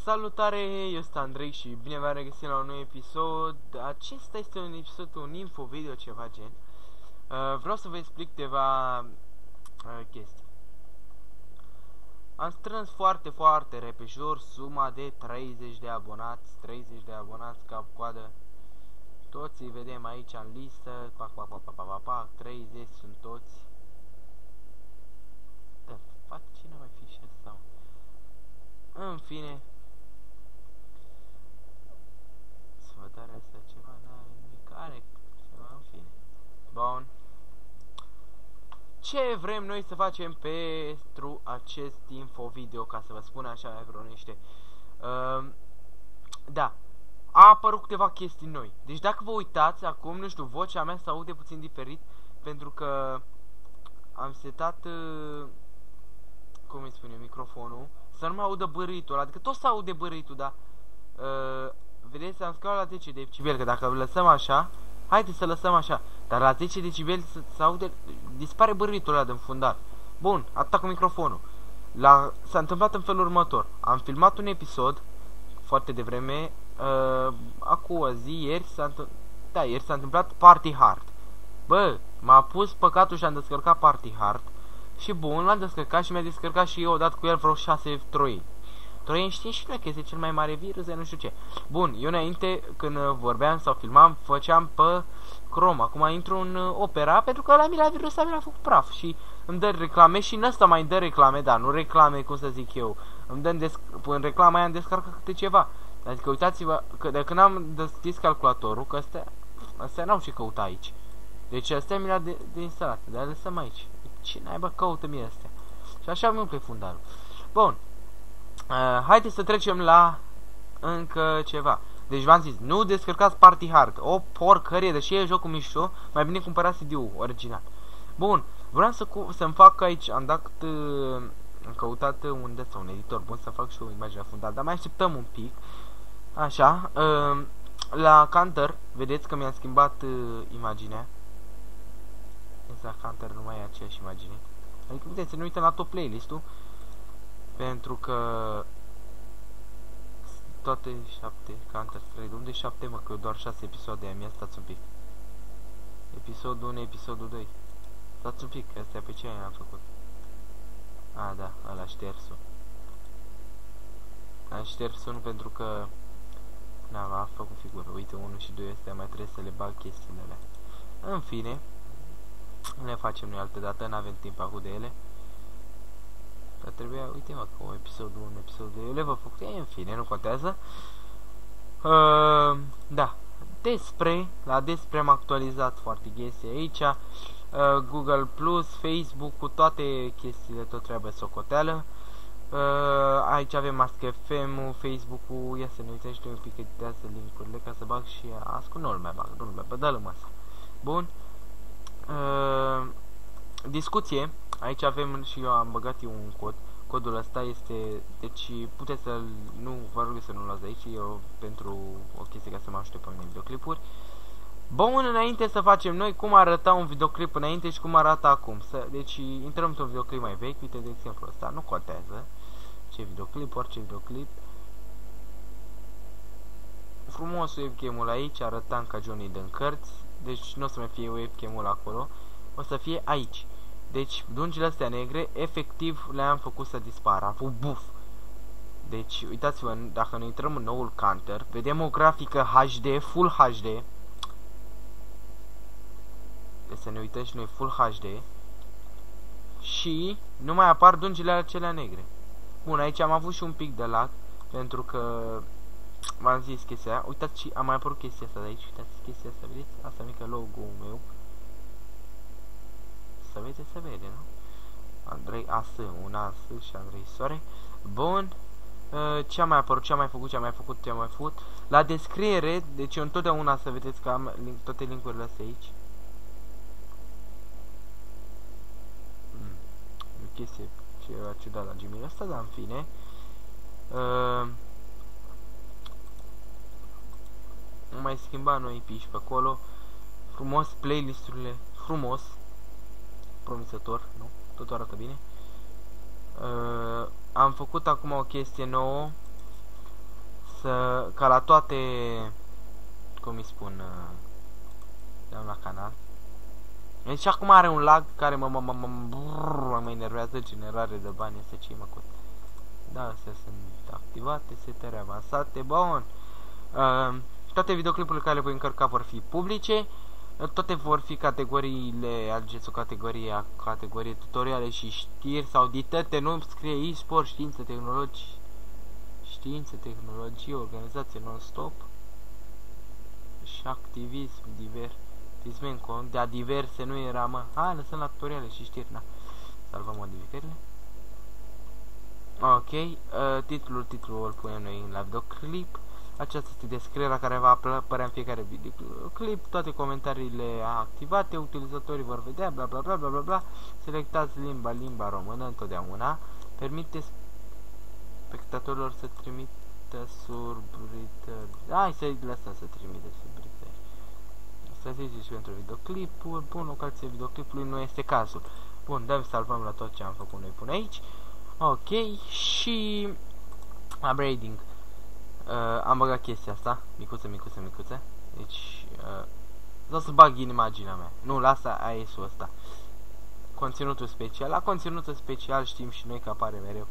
Salutare, eu sunt Andrei și bine v-am regăsit la un nou episod. Acesta este un episod, un info video, ceva gen. Vreau să vă explic câteva chestii. Am strâns foarte repejor suma de 30 de abonați, 30 de abonați cap-coadă. Toți îi vedem aici în listă, pac, 30 sunt toți. The fuck, cine mai fi și ăsta? În fine, sfătarea asta ceva n-are nimic, are ceva, în fine. Bun. Ce vrem noi să facem pentru acest info video, ca să vă spun așa vreo niște. Da, a apărut câteva chestii noi. Deci dacă vă uitați acum, nu știu, vocea mea se aude puțin diferit, pentru că am setat, cum îi spune, microfonul, să nu mai audă bârâitul ăla, adică tot să aude bârâitul, dar vedeți, am schimbat la 10 decibeli, că dacă îl lăsăm așa, haideți să lăsăm așa, dar la 10 decibeli să aude, dispare bârâitul ăla din fundal. Bun, atâta cu microfonul. S-a întâmplat în felul următor. Am filmat un episod foarte devreme, acum o zi, ieri s-a întâmplat Party Hard. Bă, m-a pus păcatul și am descărcat Party Hard. Și bun, l-am descărcat și mi-a descărcat și eu odată cu el vreo 6 troieni. Troieni știi și noi că este cel mai mare virus, nu știu ce. Bun, eu înainte, când vorbeam sau filmam, făceam pe Chrome. Acum intru în Opera, pentru că la mine la virus mi-a făcut praf. Și îmi dă reclame și în ăsta mai dă reclame, dar nu reclame, cum să zic eu. Îmi dă în reclama aia îmi descarcă câte ceva. Adică uitați-vă, că de când am deschis calculatorul, că astea n-au ce căuta aici. Deci astea mi le-a de instalat, dar lăsăm aici. Ce naiba caută mie astea? Și așa mi-mi pe fundalul. Bun. Haideți să trecem la încă ceva. Deci v-am zis, nu descărcați Party Hard. O porcărie, deși e jocul mișto, mai bine cumpărați CD-ul original. Bun. Vreau să-mi fac aici, am căutat un editor bun să fac și o imagine la fundal, dar mai așteptăm un pic. Așa. La Counter, vedeți că mi-am schimbat imaginea. Exact, Hunter nu mai e aceeași imagine. Adică puteți să ne uităm la tot playlist-ul, pentru că toate 7 Counter Strike. De unde 7, mă, că doar 6 episoade am. Ia stați un pic. Episodul 1, episodul 2. Stați un pic, că astea pe ce am făcut. A, da, ăla ștersul. Am șters unul pentru că a făcut figură. Uite, 1 și 2 astea mai trebuie să le bag chestiile alea. În fine, le facem noi altă dată, n-avem timp acum de ele. Dar trebuia, uite mă, că episodul 1, episodul 2, eu le vă făcut, în fine, nu contează. Da, despre am actualizat foarte chestii aici. Google Plus, Facebook, cu toate chestiile, tot trebuie socoteală. Aici avem Ask.fm, Facebook-ul, ia să ne uităm și un pic, editează link-urile ca să bag și ascult, nu-l mai bag, bă, dă-l măsa. Bun. Discuție. Aici avem și eu am băgat un cod. Codul ăsta este, deci puteți să nu vă rog să nu luați de aici, eu pentru o chestie ca să mă ajute pe mine videoclipuri. Bun, înainte să facem noi cum arăta un videoclip înainte și cum arată acum. Deci intrăm într-un videoclip mai vechi, uite de exemplu ăsta, nu contează ce videoclip, orice videoclip. Frumos webcam-ul aici, arătam ca Johnny din cărți. Deci nu o să mai fie webcam-ul acolo, o să fie aici. Deci dungile astea negre, efectiv le-am făcut să dispară, a fost buf. Deci uitați-vă, dacă ne intrăm în noul Counter, vedem o grafică HD, Full HD. Deci să ne uităm și noi Full HD. Și nu mai apar dungile acelea negre. Bun, aici am avut și un pic de lag, pentru că v-am zis chestia aia. Uitați, și am mai apărut chestia asta de aici. Uitați chestia asta, vedeți? Asta mică logo-ul meu. Să vedeți, se vede, nu? Andrei AS, un AS și Andrei Soare. Bun. Ce am mai apărut, ce am mai făcut. La descriere, deci eu întotdeauna să vedeți că am toate link-urile astea aici. O chestie ceva ciudat la Gmail ăsta, dar în fine. Mai schimba noi piși pe acolo. Frumos, playlisturile, frumos. Promițător, nu? Tot arată bine. Am făcut acum o chestie nouă. ca la toate, cum îi spun, dăm la canal. Deci acum are un lag care mă enervează, generare de bani, este ce mă cut. Da, astea sunt activate, setări avansate, bun. Toate videoclipurile care le voi încărca vor fi publice. Toate vor fi categoriile, alegeți o categorie tutoriale și știri sau ditete, nu scrie e-sport, științe, tehnologie, organizație non-stop și activism, divertisment, de diverse nu era, mă. Hai, lăsăm la tutoriale și știri, na. Salvăm modificările. Ok, titlul îl punem noi la videoclip. Aceasta este descrierea care va apărea în fiecare videoclip, toate comentariile activate, utilizatorii vor vedea, bla bla bla bla bla bla. Selectați limba română întotdeauna. Permite spectatorilor să trimită surbritări. Hai să-i lăsăm să trimită surbritări. Asta zice și pentru videoclipul. Bun, locația videoclipului nu este cazul. Bun, dăm salvăm la tot ce am făcut noi până aici. Ok, și upgrading. Am băgat chestia asta, micuță. Deci, vreau să bag în imaginea mea. Nu, lasă AS-ul ăsta. Conținutul special. La conținutul special știm și noi că apare mereu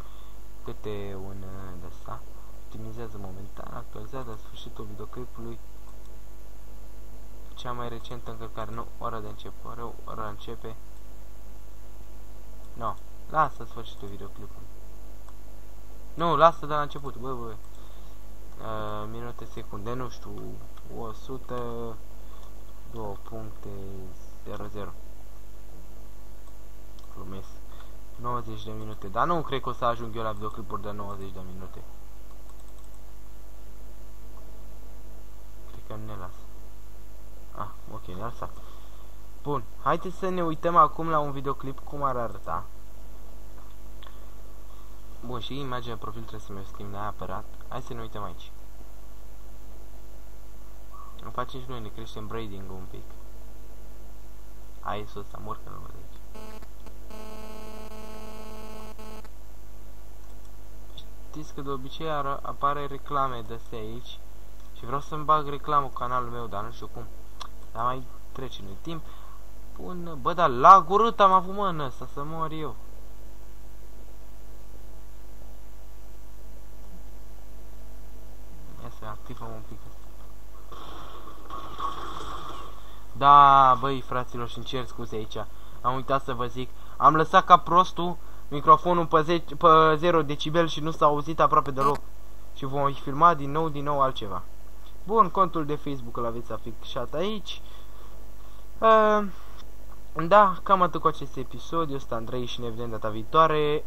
câte un de asta. Optimizează momentan, actualizează la sfârșitul videoclipului. Cea mai recentă încărcare, nu, ora de început, ora începe. Nu, lasă sfârșitul videoclipului. Nu, lasă de la început, bă. Minute, secunde, nu știu, 102.00. Glumesc. 90 de minute, dar nu cred că o să ajung eu la videoclipuri de 90 de minute. Cred că nu ne lasă. Ah, ok, ne-a lăsat. Bun, haideți să ne uităm acum la un videoclip cum ar arăta. Bun, și imaginea profil trebuie să mi-o schimb neapărat. Hai să ne uităm aici. Îmi facem și noi, ne creștem braiding-ul un pic. AS-ul ăsta, mor că nu văd aici. Știți că de obicei apare reclame de-astea aici. Și vreau să-mi bag reclamă cu canalul meu, dar nu știu cum. Dar mai trece noi timp. Bun, bă, dar lag urât am avut, mă, în ăsta, să mor eu. Ia să activăm un pic. Da, băi, fraților, și-mi cer scuze aici. Am uitat să vă zic. Am lăsat ca prostul microfonul pe 0 decibel și nu s-a auzit aproape deloc. Și vom filma din nou altceva. Bun, contul de Facebook îl aveți afișat aici. Da, cam atât cu acest episod. Eu sunt Andrei și ne vedem data viitoare.